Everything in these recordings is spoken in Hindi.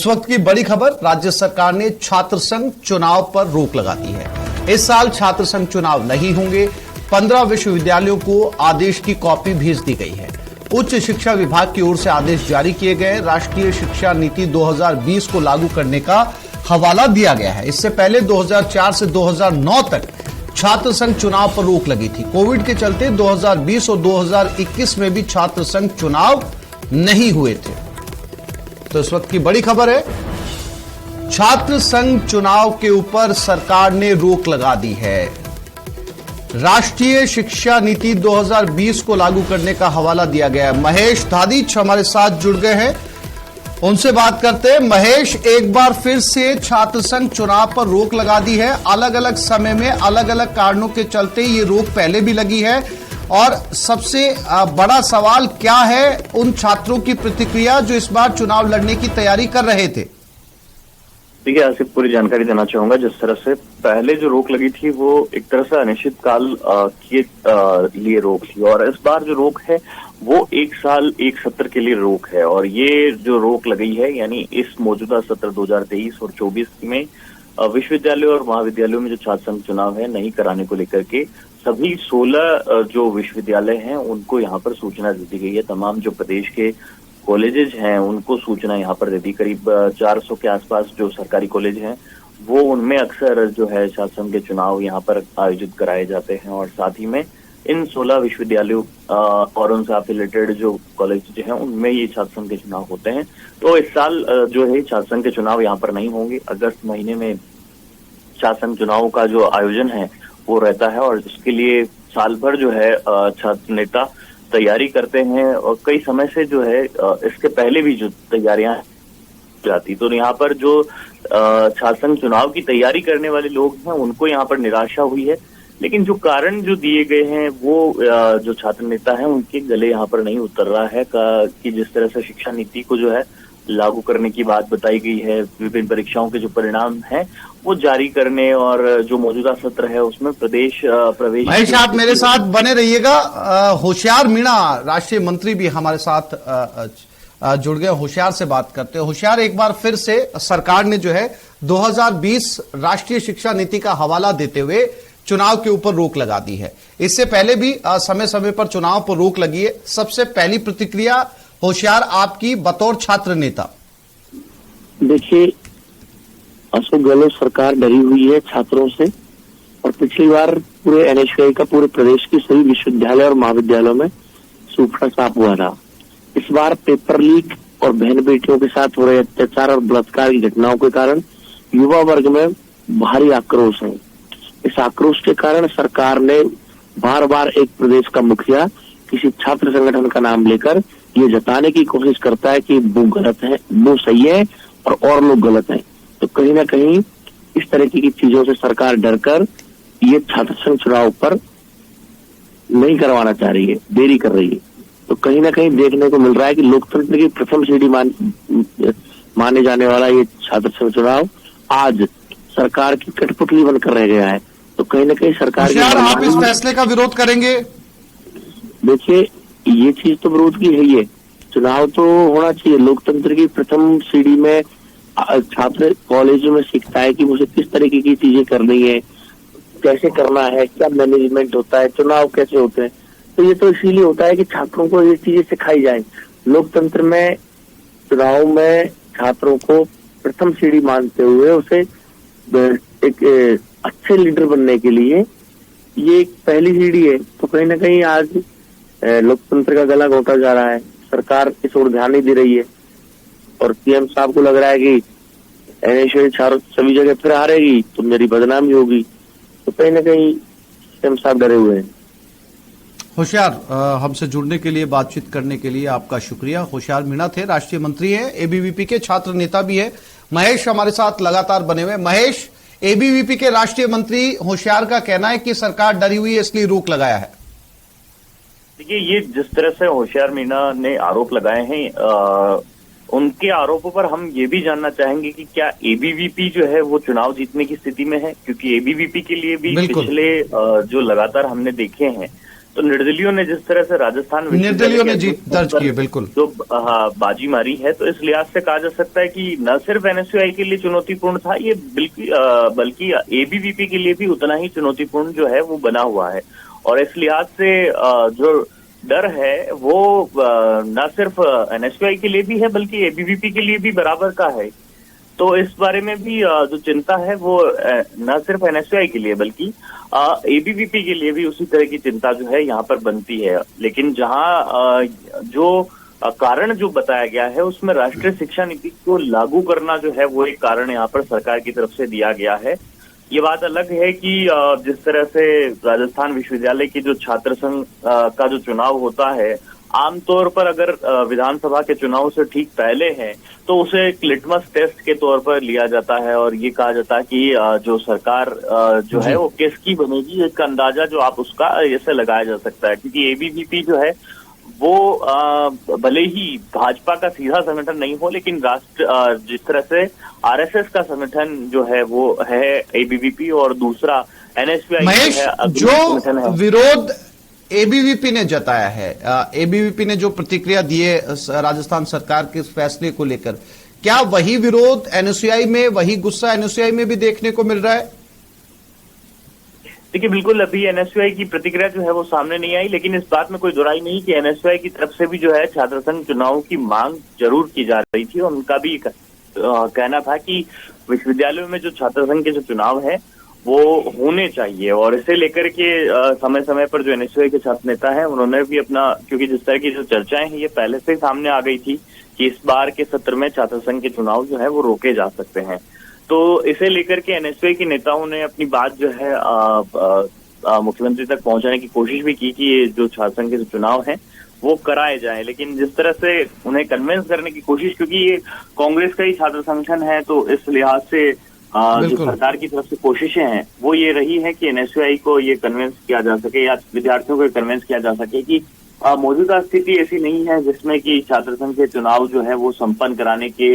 इस वक्त की बड़ी खबर, राज्य सरकार ने छात्र संघ चुनाव पर रोक लगा दी है। इस साल छात्र संघ चुनाव नहीं होंगे। 15 विश्वविद्यालयों को आदेश की कॉपी भेज दी गई है। उच्च शिक्षा विभाग की ओर से आदेश जारी किए गए। राष्ट्रीय शिक्षा नीति 2020 को लागू करने का हवाला दिया गया है। इससे पहले 2004 से 2009 तक छात्र संघ चुनाव पर रोक लगी थी। कोविड के चलते 2020 और 2021 में भी छात्र संघ चुनाव नहीं हुए थे। तो इस वक्त की बड़ी खबर है, छात्र संघ चुनाव के ऊपर सरकार ने रोक लगा दी है। राष्ट्रीय शिक्षा नीति 2020 को लागू करने का हवाला दिया गया है। महेश धादीच हमारे साथ जुड़ गए हैं, उनसे बात करते हैं। महेश, एक बार फिर से छात्र संघ चुनाव पर रोक लगा दी है। अलग अलग समय में अलग अलग कारणों के चलते ये रोक पहले भी लगी है, और सबसे बड़ा सवाल क्या है उन छात्रों की प्रतिक्रिया जो इस बार चुनाव लड़ने की तैयारी कर रहे थे? देखिए, आज से पूरी जानकारी देना चाहूंगा। जिस तरह से पहले जो रोक लगी थी वो एक तरह से अनिश्चित काल के लिए रोक थी, और इस बार जो रोक है वो 1 साल 1 सत्र के लिए रोक है। और ये जो रोक लगी है, यानी इस मौजूदा सत्र 2023 और 24 में विश्वविद्यालयों और महाविद्यालयों में जो छात्र संघ चुनाव है नहीं कराने को लेकर के सभी 16 जो विश्वविद्यालय हैं उनको यहाँ पर सूचना दे दी गई है। तमाम जो प्रदेश के कॉलेजेस हैं उनको सूचना यहाँ पर दे दी। करीब 400 के आसपास जो सरकारी कॉलेज हैं वो उनमें अक्सर जो है छात्र संघ के चुनाव यहाँ पर आयोजित कराए जाते हैं, और साथ ही में इन 16 विश्वविद्यालयों और उनसे एफिलिएटेड जो कॉलेज हैं उनमें ये छात्र संघ के चुनाव होते हैं। तो इस साल जो है छात्र संघ के चुनाव यहाँ पर नहीं होंगे। अगस्त महीने में छात्र संघ चुनाव का जो आयोजन है वो रहता है, और इसके लिए साल भर जो है छात्र नेता तैयारी करते हैं, और कई समय से जो है इसके पहले भी जो तैयारियां जाती। तो यहाँ पर जो छात्र संघ चुनाव की तैयारी करने वाले लोग हैं उनको यहाँ पर निराशा हुई है, लेकिन जो कारण जो दिए गए हैं वो जो छात्र नेता हैं उनके गले यहाँ पर नहीं उतर रहा है कि जिस तरह से शिक्षा नीति को जो है लागू करने की बात बताई गई है, विभिन्न परीक्षाओं के जो परिणाम हैं वो जारी करने, और जो मौजूदा सत्र है उसमें प्रवेश। महेश, आप मेरे साथ बने रहिएगा। होशियार मीणा राष्ट्रीय मंत्री भी हमारे साथ जुड़ गए। होशियार से बात करते हैं। होशियार, एक बार फिर से सरकार ने जो है 2020 राष्ट्रीय शिक्षा नीति का हवाला देते हुए चुनाव के ऊपर रोक लगा दी है। इससे पहले भी समय समय पर चुनाव पर रोक लगी है। सबसे पहली प्रतिक्रिया होशियार आपकी बतौर छात्र नेता? देखिए, अशोक गहलोत सरकार डरी हुई है छात्रों से, और पिछली बार पूरे एनएसयूआई का पूरे प्रदेश के सभी विश्वविद्यालय और महाविद्यालयों में सूखा साफ हुआ था। इस बार पेपर लीक और बहन बेटियों के साथ हो रहे अत्याचार और बलात्कार की घटनाओं के कारण युवा वर्ग में भारी आक्रोश है। इस आक्रोश के कारण सरकार ने बार बार एक प्रदेश का मुखिया किसी छात्र संगठन का नाम लेकर ये जताने की कोशिश करता है कि वो गलत है, वो सही है और लोग गलत हैं। तो कहीं ना कहीं इस तरह की चीजों से सरकार डरकर ये छात्र संघ चुनाव पर नहीं करवाना चाह रही है, देरी कर रही है। तो कहीं ना कहीं देखने को मिल रहा है कि लोकतंत्र की प्रथम सीढ़ी माने जाने वाला ये छात्र संघ चुनाव आज सरकार की कठपुतली बनकर रह गया है। तो कहीं ना कहीं सरकार आप इस फैसले का विरोध करेंगे? देखिए, ये चीज तो विरोध की है ही है। चुनाव तो होना चाहिए। लोकतंत्र की प्रथम सीढ़ी में छात्र कॉलेजों में सीखता है कि मुझे किस तरीके की चीजें करनी है, कैसे करना है, क्या मैनेजमेंट होता है, चुनाव कैसे होते हैं। तो ये तो इसीलिए होता है कि छात्रों को ये चीजें सिखाई जाए। लोकतंत्र में चुनाव में छात्रों को प्रथम सीढ़ी मानते हुए उसे एक अच्छे लीडर बनने के लिए ये एक पहली सीढ़ी है। तो कहीं ना कहीं आज लोकतंत्र का गला घोटा जा रहा है। सरकार इस ओर ध्यान नहीं दे रही है, और सीएम साहब को लग रहा है कि एनएसयूआई सभी जगह फिर हारेगी तो मेरी बदनामी होगी। तो कहीं ना कहीं सीएम साहब डरे हुए हैं। होशियार, हमसे जुड़ने के लिए, बातचीत करने के लिए आपका शुक्रिया। होशियार मीणा थे, राष्ट्रीय मंत्री हैं, एबीवीपी के छात्र नेता भी है। महेश हमारे साथ लगातार बने हुए। महेश, एबीवीपी के राष्ट्रीय मंत्री होशियार का कहना है कि सरकार डरी हुई है इसलिए रोक लगाया है। देखिए, ये जिस तरह से होशियार मीणा ने आरोप लगाए हैं, उनके आरोपों पर हम ये भी जानना चाहेंगे कि क्या एबीवीपी जो है वो चुनाव जीतने की स्थिति में है, क्योंकि एबीवीपी के लिए भी पिछले जो लगातार हमने देखे हैं तो निर्दलियों ने जिस तरह से राजस्थान निर्दलियों ने जीत दर्ज की है, बिल्कुल जो बाजी मारी है, तो इस लिहाज से कहा जा सकता है कि न सिर्फ एनएसयूआई के लिए चुनौतीपूर्ण था ये, बल्कि एबीवीपी के लिए भी उतना ही चुनौतीपूर्ण जो है वो बना हुआ है। और इस लिहाज से जो डर है वो न सिर्फ एनएसयूआई के लिए भी है बल्कि एबीवीपी के लिए भी बराबर का है। तो इस बारे में भी जो चिंता है वो न सिर्फ एनएसयूआई के लिए बल्कि एबीवीपी के लिए भी उसी तरह की चिंता जो है यहाँ पर बनती है। लेकिन जहाँ जो कारण जो बताया गया है उसमें राष्ट्रीय शिक्षा नीति को लागू करना जो है वो एक कारण यहाँ पर सरकार की तरफ से दिया गया है। ये बात अलग है कि जिस तरह से राजस्थान विश्वविद्यालय की जो छात्र संघ का जो चुनाव होता है, आमतौर पर अगर विधानसभा के चुनाव से ठीक पहले है तो उसे एक लिटमस टेस्ट के तौर पर लिया जाता है और ये कहा जाता है कि जो सरकार जो है वो किसकी बनेगी, इसका अंदाजा जो आप उसका ऐसे लगाया जा सकता है। क्योंकि एबीवीपी जो है वो भले ही भाजपा का सीधा संगठन नहीं हो, लेकिन राष्ट्र जिस तरह से आरएसएस का संगठन जो है वो है एबीवीपी, और दूसरा एनएसयूआई महेश, जो विरोध एबीवीपी ने जताया है, एबीवीपी ने जो प्रतिक्रिया दी है राजस्थान सरकार के इस फैसले को लेकर, क्या वही विरोध एनएसयूआई में, वही गुस्सा एनएसयूआई में भी देखने को मिल रहा है? देखिए, बिल्कुल अभी एनएसयूआई की प्रतिक्रिया जो है वो सामने नहीं आई, लेकिन इस बात में कोई दुराई नहीं कि एनएसयूआई की तरफ से भी जो है छात्र संघ चुनाव की मांग जरूर की जा रही थी। और उनका भी कहना था कि विश्वविद्यालयों में जो छात्र संघ के जो चुनाव है वो होने चाहिए। और इसे लेकर के समय समय पर जो एनएसयूआई के छात्र नेता है उन्होंने भी अपना, क्योंकि जिस तरह की जो चर्चाएं हैं ये पहले से सामने आ गई थी कि इस बार के सत्र में छात्र संघ के चुनाव जो है वो रोके जा सकते हैं, तो इसे लेकर के एनएसयूआई के नेताओं ने अपनी बात जो है मुख्यमंत्री तक पहुंचाने की कोशिश भी की कि ये जो छात्र संघ के जो चुनाव हैं वो कराए जाए। लेकिन जिस तरह से उन्हें कन्विंस करने की कोशिश, क्योंकि ये कांग्रेस का ही छात्र संगठन है, तो इस लिहाज से जो सरकार की तरफ से कोशिशें हैं वो ये रही है कि एनएसयूआई को ये कन्विंस किया जा सके या विद्यार्थियों को कन्विंस किया जा सके कि मौजूदा स्थिति ऐसी नहीं है जिसमें कि छात्र संघ के चुनाव जो है वो संपन्न कराने के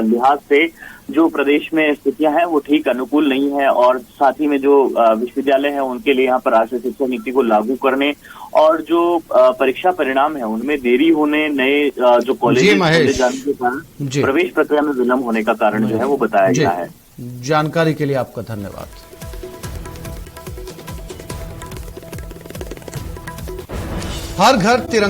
लिहाज से जो प्रदेश में स्थितियां हैं वो ठीक अनुकूल नहीं है। और साथ ही में जो विश्वविद्यालय है उनके लिए यहाँ पर राष्ट्रीय शिक्षा नीति को लागू करने और जो परीक्षा परिणाम है उनमें देरी होने, नए जो कॉलेज खोले जाने के कारण प्रवेश प्रक्रिया में विलंब होने का कारण जो है वो बताया गया है। जानकारी के लिए आपका धन्यवाद। हर घर तिरंगा